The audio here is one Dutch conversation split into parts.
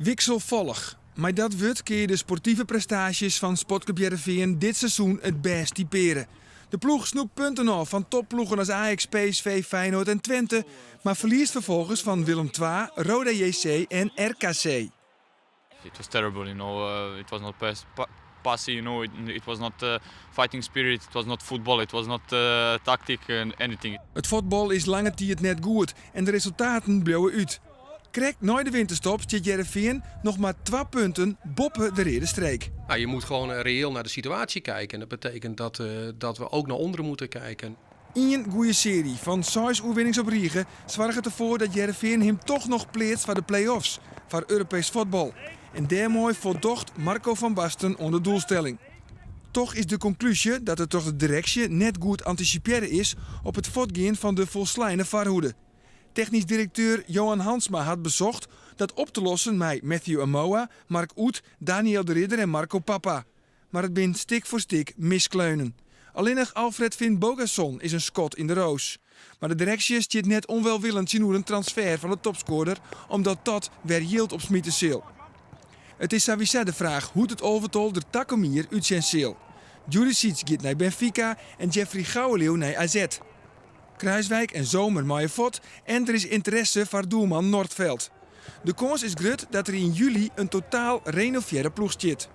Wisselvallig. Maar dat wordt kun je de sportieve prestaties van Sportclub Heerenveen dit seizoen het best typeren. De ploeg snoept punten af van topploegen als Ajax, PSV, Feyenoord en Twente, maar verliest vervolgens van Willem II, Roda JC en RKC. It was terrible, it was not passing, it was not fighting spirit, it was not football, it was not tactic and anything. Het voetbal is lange tijd net goed en de resultaten bleven uit. Krek na de winterstop zit Heerenveen nog maar 2 punten boppen de rede streek. Nou, je moet gewoon reëel naar de situatie kijken. En dat betekent dat we ook naar onderen moeten kijken. Een goede serie van 6 oefenings op Riegen zorgt ervoor dat Heerenveen hem toch nog pleert voor de play-offs, voor Europees voetbal. En daarmee voldocht Marco van Basten onder doelstelling. Toch is de conclusie dat het toch de directie net goed anticiperen is op het voortgaan van de volslijne varhoede. Technisch directeur Johan Hansma had bezocht dat op te lossen met Matthew Amoa, Mark Oet, Daniel de Ridder en Marco Papa. Maar het bin stik voor stik miskleunen. Alleen nog Alfred Finn Bogasson is een schot in de roos. Maar de directie zit net onwelwillend zien hoe een transfer van de topscorer, omdat dat weer yield op Smietensil. Het is sowieso de vraag hoe het overtol de Takomier uit zijn ziel. Juricic gaat naar Benfica en Jeffrey Gouwenleeuw naar AZ. Kruiswijk en Zomer maaien fot en er is interesse voor doelman Noordveld. De kans is groot dat er in juli een totaal renoveerde ploeg zit.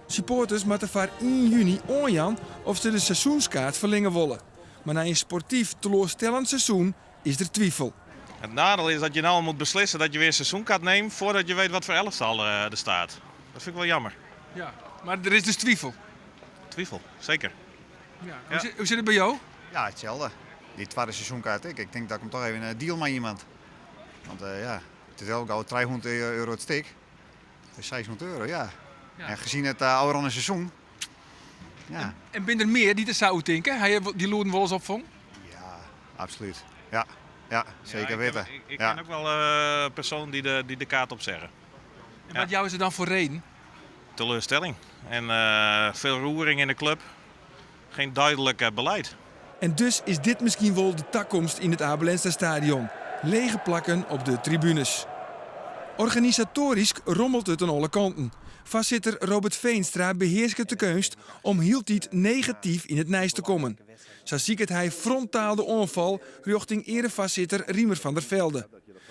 Supporters moeten voor 1 juni onjan of ze de seizoenskaart verlengen willen. Maar na een sportief teleurstellend seizoen is er twijfel. Het nadeel is dat je nou moet beslissen dat je weer een seizoenkaart neemt voordat je weet wat voor elftal er staat. Dat vind ik wel jammer. Ja, maar er is dus twijfel. Twijfel, zeker. Ja. Hoe zit het bij jou? Ja, hetzelfde. Die tweede seizoenkaart, ik denk dat ik hem toch even deal met iemand. Want het is ook al 300 euro het stuk. Dat is 600 euro, ja. En gezien het oude seizoen. Ja. En ben er meer die er zou denken? Hij je die loeren wel eens opvang? Ja, absoluut. Ja, zeker weten. Ik ken ook wel een persoon die de kaart opzeggen. En wat jou is er dan voor reden? Teleurstelling. En veel roering in de club. Geen duidelijk beleid. En dus is dit misschien wel de toekomst in het Abelenster stadion. Lege plakken op de tribunes. Organisatorisch rommelt het aan alle kanten. Voorzitter Robert Veenstra beheerst de kunst om heel tijd negatief in het nijs te komen. Zo ziet hij frontaal de onval richting erevoorzitter Riemer van der Velde.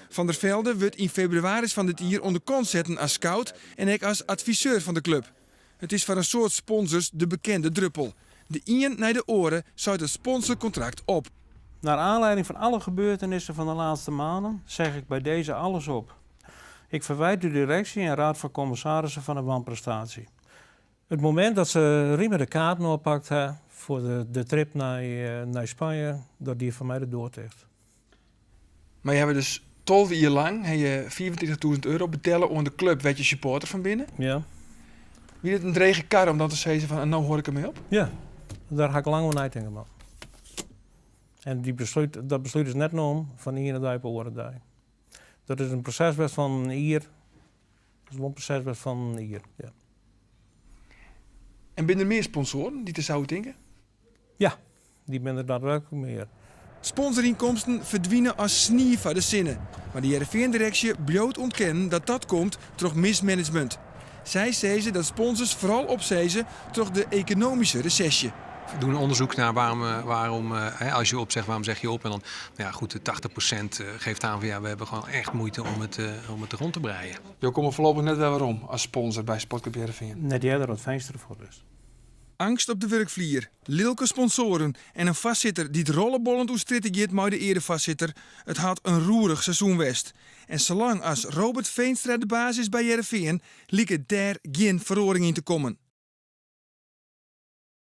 Van der Velde wordt in februari van dit jaar onder kont zetten als scout en ook als adviseur van de club. Het is voor een soort sponsors de bekende druppel. De een naar de oren sluit het sponsorcontract op. Naar aanleiding van alle gebeurtenissen van de laatste maanden zeg ik bij deze alles op. Ik verwijt de directie en raad van commissarissen van een wanprestatie. Het moment dat ze Riemer de kaart oppakt voor de trip naar Spanje, dat die van mij de doorticht. Maar je hebt dus 12 jaar lang je €24.000 betalen aan de club, werd je supporter van binnen. Ja. Wie het een drege kar om dan te zeggen van nou hoor ik ermee op? Ja, daar ga ik lang over nadenken, man. En dat besluit is net om van hier naar daar per oren. Dat is een proces best van hier. Dat is een proces best van hier, ja. En binnen meer sponsoren die te zouden denken? Ja, die ben er daadwerkelijk meer. Sponsorinkomsten verdwijnen als snie van de zinnen. Maar de Heerenveen-directie bloot ontkennen dat dat komt door mismanagement. Zij zeggen dat sponsors vooral opzezen door de economische recessie. We doen een onderzoek naar waarom als je opzegt, waarom zeg je op? En dan, nou ja, goed, de 80% geeft aan van ja, we hebben gewoon echt moeite om het rond te breien. Je komt er voorlopig net wel waarom als sponsor bij Sportclub Heerenveen. Net jij er wat venster voor dus. Angst op de werkvlier, lilke sponsoren en een vastzitter die het rollenbollend oestritten gaat met de erevoorzitter. Het had een roerig seizoen west. En zolang als Robert Veenstra de basis bij Heerenveen, liep het daar geen verhoring in te komen.